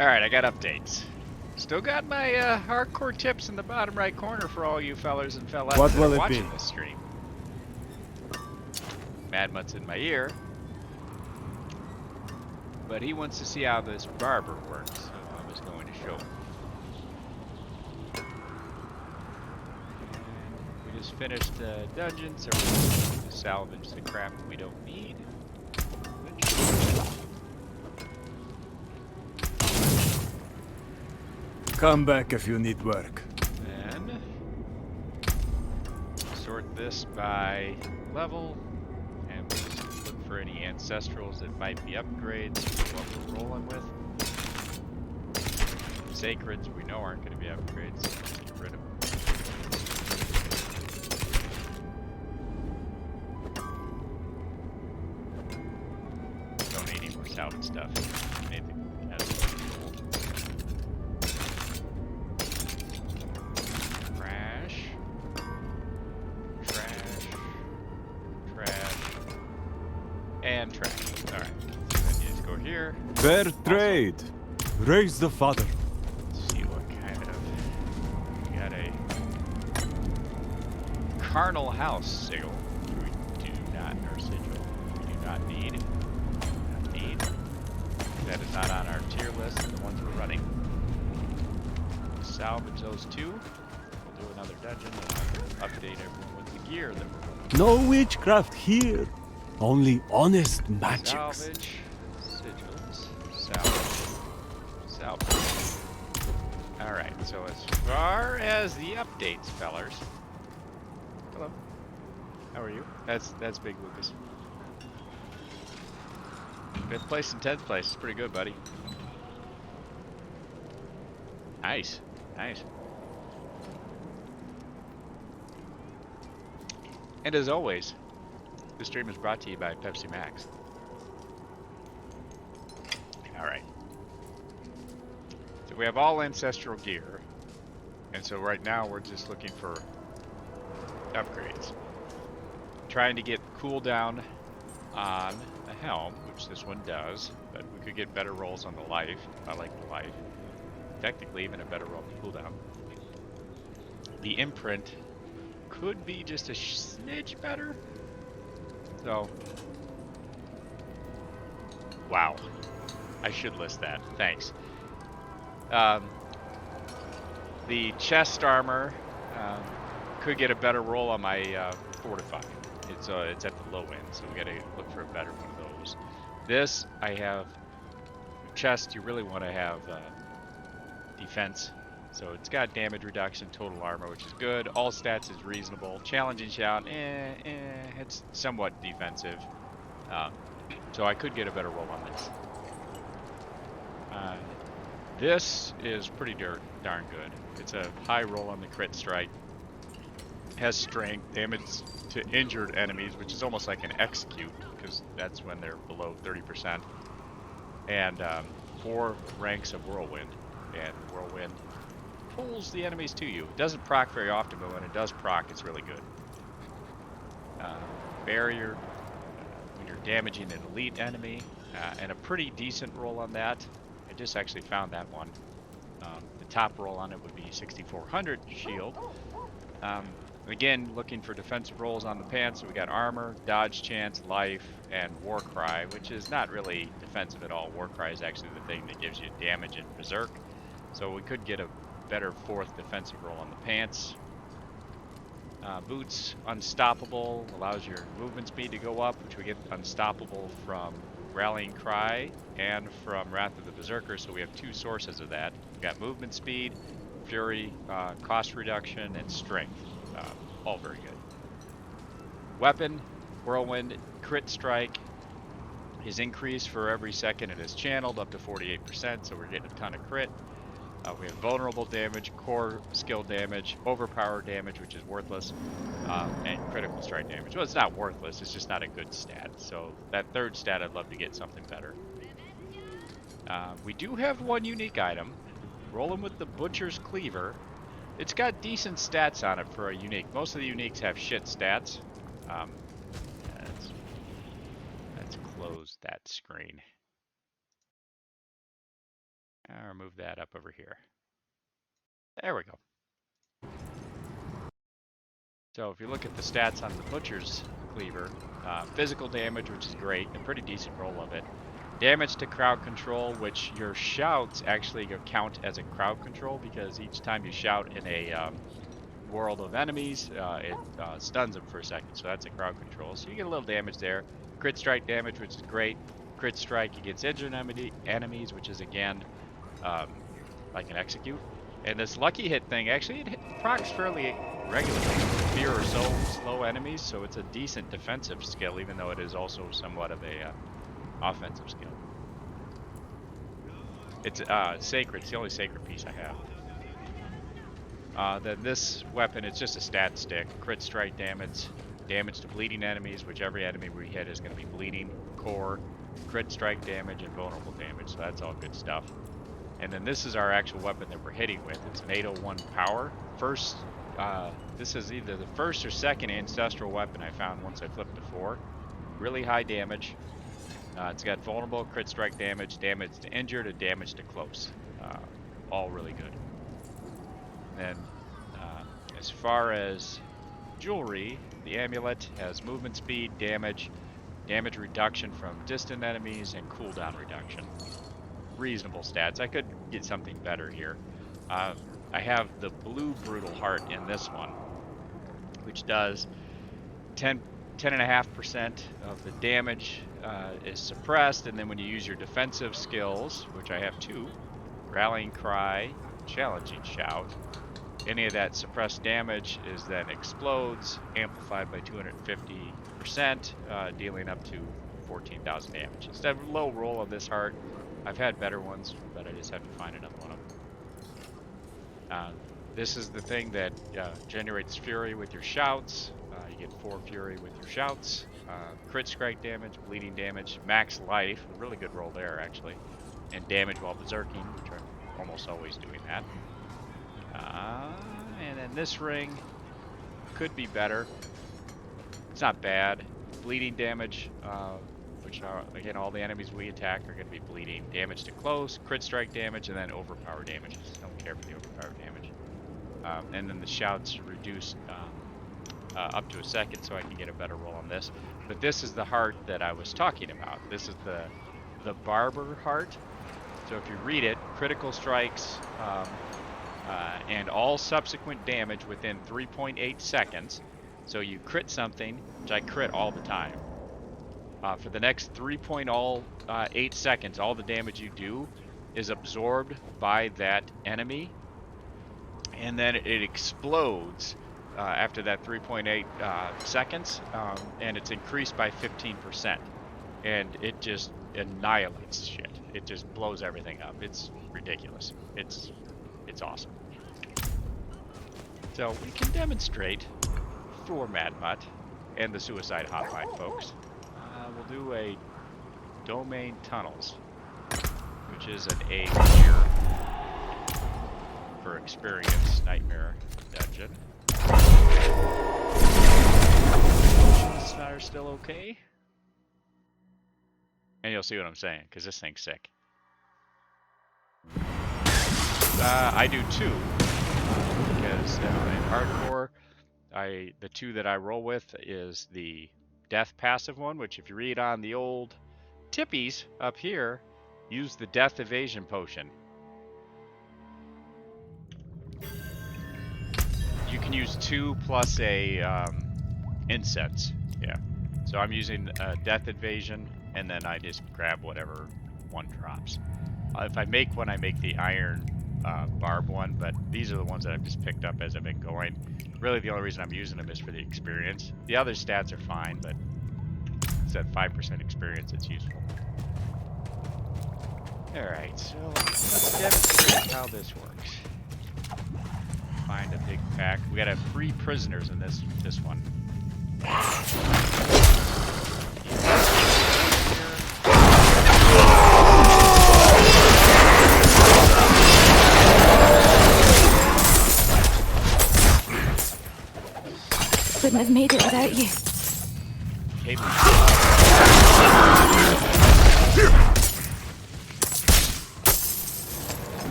Alright, I got updates. Still got my hardcore tips in the bottom right corner for all you fellers and fellas What that will are it watching be? this stream. Madmutt's in my ear, but he wants to see how this barber works, so I was going to show him. And we just finished the dungeon, so we're going to salvage the crap we don't need. Come back if you need work. Then sort this by level, and we'll just look for any ancestrals that might be upgrades for what we're rolling with. Sacreds we know aren't going to be upgrades, so let's get rid of them. Don't need any more salvage stuff. Anything that has gold. Trash. Trash. Trash. And trash. Alright. So then you just go here. Fair trade. Raise the father. Let's see what kind of... We got a... Carnal House sigil. We do not, or sigil. We do not need. Not need. That is not on our tier list of the ones we're running. Salvage those two. We'll do another dungeon and I'll update everyone with the gear that we're running. No witchcraft here. Only honest magics. Salvage. Sigils. Salvage. Salvage. Alright, so as far as the updates, fellers. Hello. How are you? That's Big Lucas. 5th place and 10th place. It's pretty good, buddy. Nice. Nice. And as always, this stream is brought to you by Pepsi Max. Alright. So we have all ancestral gear. And so right now we're just looking for upgrades. Trying to get cooldown on the helm, which this one does, but we could get better rolls on the life. I like the life. Technically even a better roll on the cooldown. The imprint could be just a smidge better. So, wow. I should list that. Thanks. The chest armor could get a better roll on my fortify. It's at the low end, so we gotta look for a better one of those. This I have chest. You really want to have defense, so it's got damage reduction, total armor, which is good. All stats is reasonable. Challenging shout, it's somewhat defensive. So I could get a better roll on this. This is pretty darn good. It's a high roll on the crit strike. Has strength, damage to injured enemies, which is almost like an execute, because that's when they're below 30%. And 4 ranks of whirlwind. And whirlwind pulls the enemies to you. It doesn't proc very often, but when it does proc, it's really good. Barrier, when you're damaging an elite enemy, and a pretty decent roll on that. I just actually found that one. The top roll on it would be 6400 shield. Again, looking for defensive rolls on the pants. So we got armor, dodge chance, life, and war cry, which is not really defensive at all. War cry is actually the thing that gives you damage in berserk. So we could get a better 4th defensive roll on the pants. Boots, unstoppable, allows your movement speed to go up, which we get unstoppable from Rallying Cry and from Wrath of the Berserker, so we have 2 sources of that. We've got movement speed, fury, cost reduction, and strength. All very good. Weapon, whirlwind, crit strike is increased for every second it is channeled up to 48%, so we're getting a ton of crit. We have vulnerable damage, core skill damage, overpower damage, which is worthless, and critical strike damage. Well, it's not worthless, it's just not a good stat. So that 3rd stat, I'd love to get something better. We do have one unique item. Rolling with the Butcher's Cleaver. It's got decent stats on it for a unique. Most of the uniques have shit stats. Let's close that screen. I'll move that up over here. There we go. So if you look at the stats on the Butcher's Cleaver, physical damage, which is great, a pretty decent roll of it. Damage to crowd control, which your shouts actually count as a crowd control because each time you shout in a world of enemies, it stuns them for a second, so that's a crowd control. So you get a little damage there. Crit strike damage, which is great. Crit strike against injured enemies, which is again like an execute. And this lucky hit thing, actually it procs fairly regularly. Fear or so slow enemies, so it's a decent defensive skill, even though it is also somewhat of a offensive skill. It's sacred. It's the only sacred piece I have. Then this weapon, it's just a stat stick. Crit strike damage, damage to bleeding enemies, which every enemy we hit is going to be bleeding. Core, crit strike damage, and vulnerable damage. So that's all good stuff. And then this is our actual weapon that we're hitting with. It's an 801 power. First, this is either the first or second ancestral weapon I found once I flipped to 4. Really high damage. It's got vulnerable, crit strike damage, damage to injured, and damage to close. All really good. And as far as jewelry, the amulet has movement speed, damage reduction from distant enemies, and cooldown reduction. Reasonable stats. I could get something better here. I have the blue brutal heart in this one, which does 10.5% of the damage is suppressed, and then when you use your defensive skills, which I have 2, Rallying Cry, Challenging Shout, any of that suppressed damage is then explodes, amplified by 250%, dealing up to 14,000 damage. It's a low roll on this heart. I've had better ones, but I just have to find another one of them. This is the thing that generates fury with your shouts. You get 4 fury with your shouts. Crit strike damage, bleeding damage, max life, a really good roll there actually, and damage while berserking, which I'm almost always doing that. And then this ring could be better. It's not bad. Bleeding damage, which are, again, all the enemies we attack are going to be bleeding. Damage to close, crit strike damage, and then overpower damage. Don't care for the overpower damage. And then the shouts reduced up to a second, so I can get a better roll on this. But this is the heart that I was talking about. This is the barber heart. So if you read it, critical strikes and all subsequent damage within 3.8 seconds. So you crit something, which I crit all the time. For the next 3.8 seconds, all the damage you do is absorbed by that enemy, and then it explodes after that 3.8 seconds, and it's increased by 15%, and it just annihilates shit. It just blows everything up. It's ridiculous. It's awesome. So we can demonstrate for Mad Mutt and the Suicide Hotline folks. We'll do a Domain Tunnels, which is an A here for Experience Nightmare Dungeon. Motions are still okay. And you'll see what I'm saying, because this thing's sick. I do 2, because in hardcore, the 2 that I roll with is the death passive one, which if you read on the old tippies up here, use the death evasion potion. You can use 2 plus a incense. Yeah. So I'm using death evasion, and then I just grab whatever one drops. If I make one, I make the iron barb one, but these are the ones that I've just picked up as I've been going. Really, the only reason I'm using them is for the experience. The other stats are fine, but it's that 5% experience that's useful. Alright, so let's demonstrate how this works. Find a big pack. We gotta have 3 prisoners in this one. Couldn't have made it without you.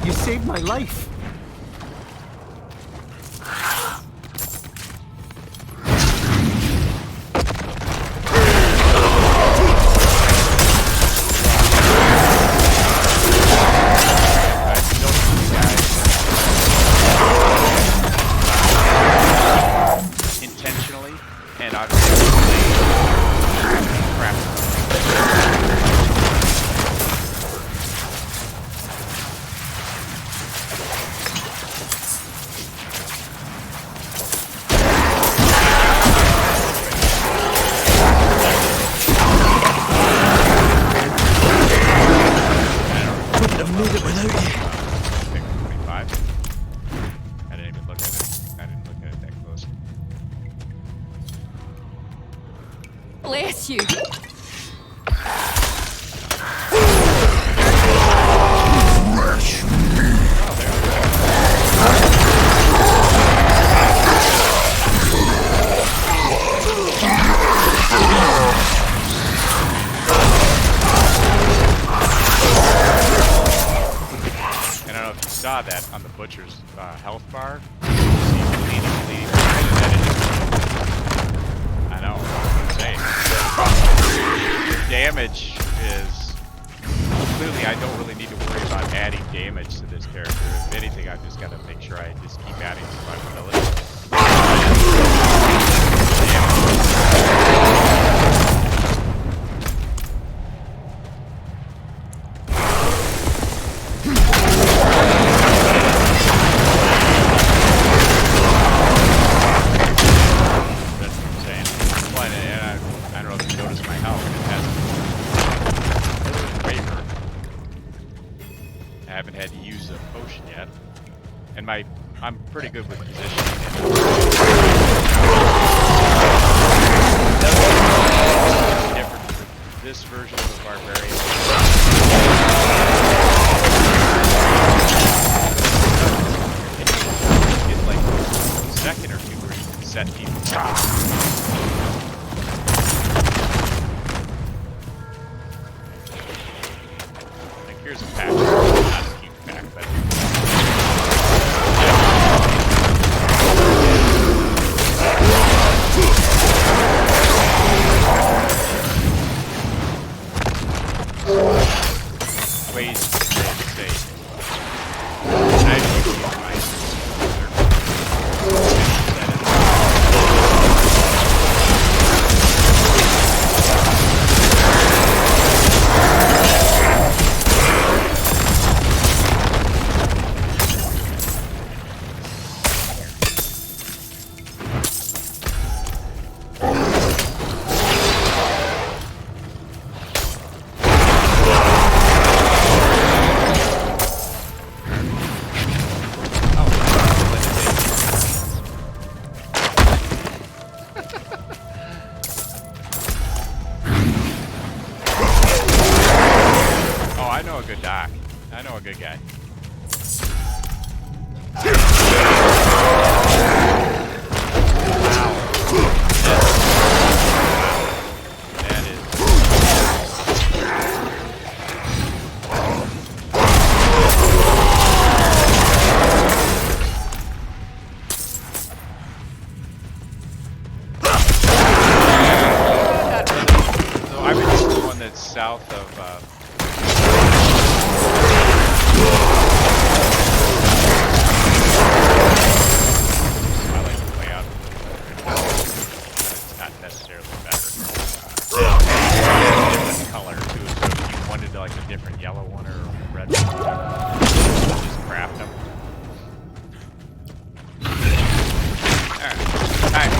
You saved my life. Intentionally and obviously crap. Couldn't have made it without you. 25. I didn't even look at it. I didn't look at it that close. Bless you. And I don't know if you saw that on the butcher's health bar. You see bleeding. I know. I'm saying. The damage is clearly. I don't really need to worry about adding damage to this character. If anything, I've just got to make sure I just keep adding survivability. That's what I'm saying. Well, and I don't know if you noticed my health. It has waiver. I haven't had to use a potion yet, and I'm pretty good with positioning. It's different with this version of the barbarian. It's like a second or two where you can set people up. Like here's a pack. Not a huge pack, but ways to stay safe. I usually use my I know a good doc. I know a good guy. That is. So I was just the one that's south of. I like the layout a little better. It's not necessarily better. Different color too. So if you wanted like a different yellow one or a red one, just craft them. Alright.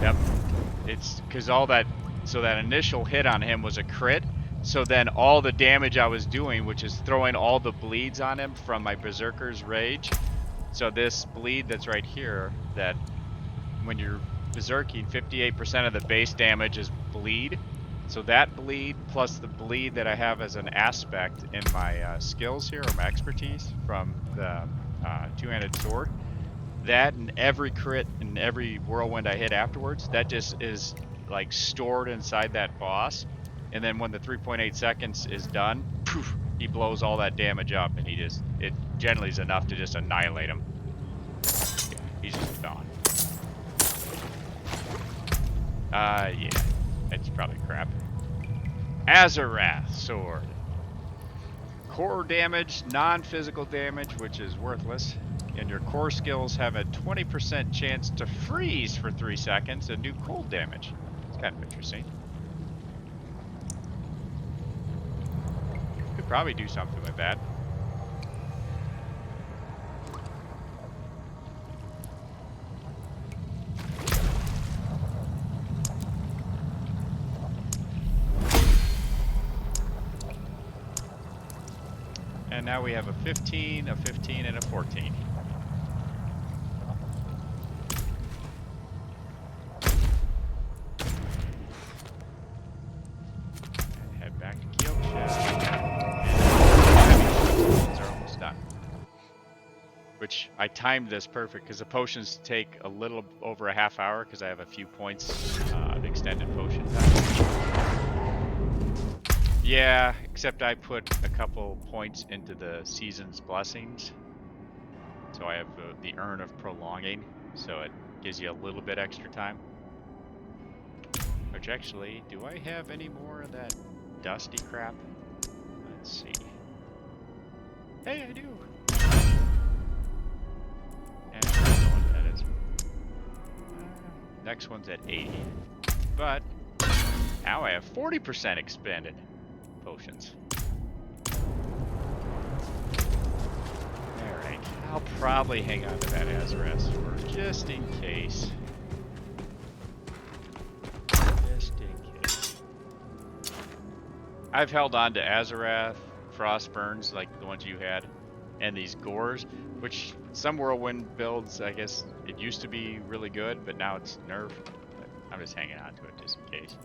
Yep. It's because all that, so that initial hit on him was a crit. So then all the damage I was doing, which is throwing all the bleeds on him from my Berserker's Rage. So this bleed that's right here, that when you're Berserking, 58% of the base damage is bleed. So that bleed plus the bleed that I have as an aspect in my skills here, or my expertise from the two-handed sword, that and every crit and every whirlwind I hit afterwards, that just is like stored inside that boss. And then when the 3.8 seconds is done, poof, he blows all that damage up, and it generally is enough to just annihilate him. Yeah, he's just gone. Yeah, it's probably crap. Azarath sword. Core damage, non-physical damage, which is worthless. And your core skills have a 20% chance to freeze for 3 seconds and do cold damage. It's kind of interesting. Could probably do something with that. And now we have a 15, a 15, and a 14. And head back to Kyoto. And are almost done. Which I timed this perfect because the potions take a little over a half hour because I have a few points of extended potion time. Yeah, except I put a couple points into the season's blessings. So I have the urn of prolonging, so it gives you a little bit extra time. Which actually, do I have any more of that dusty crap? Let's see. Hey, I do! And I don't know what that is. Next one's at 80. But now I have 40% expanded potions. Alright, I'll probably hang on to that Azarath sword just in case. Just in case. I've held on to Azarath, Frostburns, like the ones you had, and these Gores, which some Whirlwind builds, I guess it used to be really good, but now it's nerfed. But I'm just hanging on to it just in case.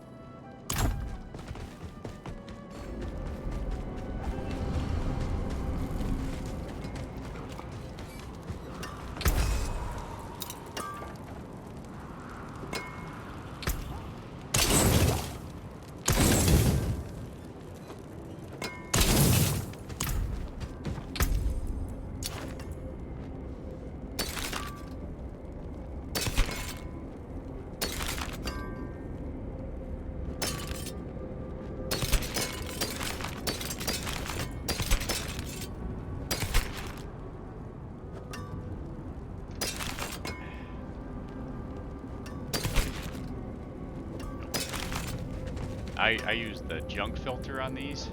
I use the junk filter on these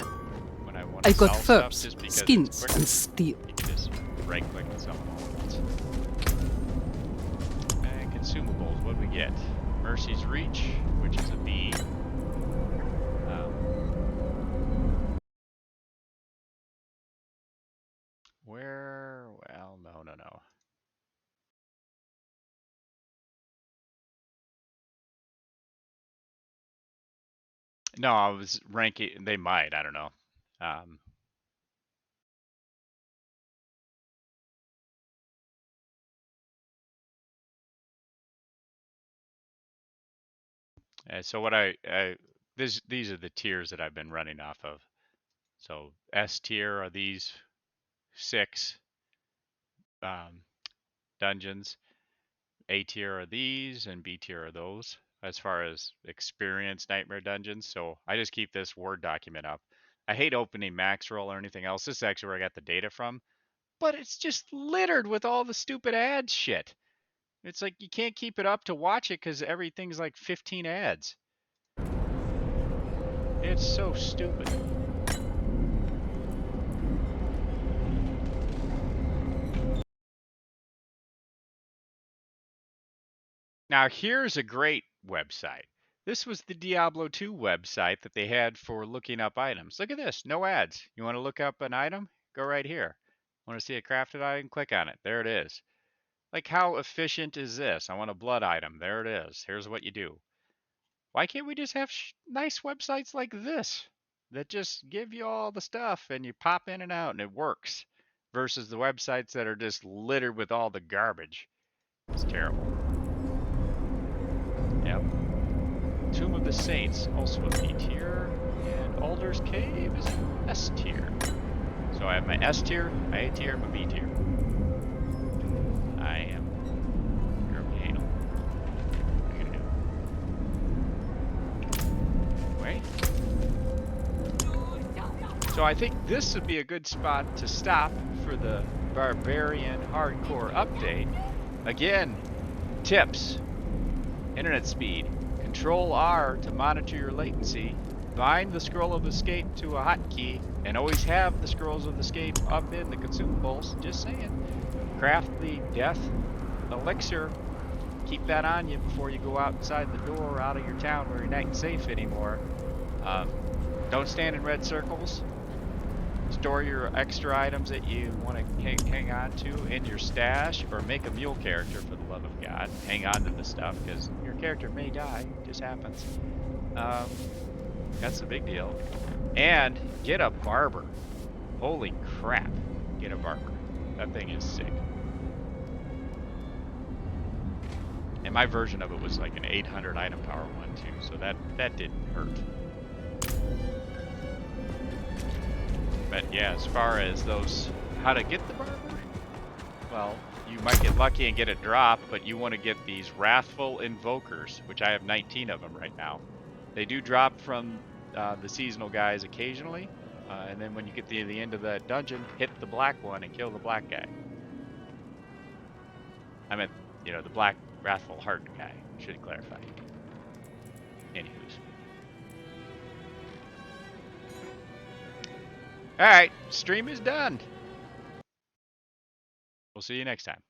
when I want to I sell got stuff, furs, just because skins, it's quicker. and steel. You can just right-click and sell them all at once. And consumables, what do we get? Mercy's Reach, which is a B. Where? Well, no. No, I was ranking. They might. I don't know. Um, so what these are the tiers that I've been running off of. So S tier are these 6 dungeons. A tier are these, and B tier are those. As far as experience nightmare dungeons, so I just keep this Word document up. I hate opening Max Roll or anything else. This is actually where I got the data from, but it's just littered with all the stupid ads shit. It's like you can't keep it up to watch it because everything's like 15 ads. It's so stupid. Now here's a great website. This was the Diablo 2 website that they had for looking up items. Look at this, no ads. You want to look up an item? Go right here. Want to see a crafted item? Click on it. There it is. Like, how efficient is this? I want a blood item. There it is. Here's what you do. Why can't we just have nice websites like this that just give you all the stuff and you pop in and out and it works versus the websites that are just littered with all the garbage? It's terrible. Yep. Tomb of the Saints, also a B tier, and Alder's Cave is an S tier. So I have my S tier, my A tier, my B tier. I am terribly anal. What are you gonna do? Wait. So I think this would be a good spot to stop for the Barbarian Hardcore update. Again, tips. Internet speed. Control R to monitor your latency. Bind the scroll of escape to a hotkey, and always have the scrolls of escape up in the consumables. Just saying. Craft the death elixir. Keep that on you before you go outside the door, out of your town where you're not safe anymore. Don't stand in red circles. Store your extra items that you want to hang on to in your stash, or make a mule character for the love of God. Hang on to the stuff because your character may die. It just happens. That's a big deal. And get a barber. Holy crap. Get a barber. That thing is sick. And my version of it was like an 800 item power one too, so that didn't hurt. But yeah, as far as those, how to get the barber, well, you might get lucky and get a drop, but you want to get these Wrathful Invokers, which I have 19 of them right now. They do drop from the seasonal guys occasionally, and then when you get to the end of the dungeon, hit the black one and kill the black guy. I meant, you know, the black Wrathful Heart guy, should clarify. Anywho's. Alright, stream is done. We'll see you next time.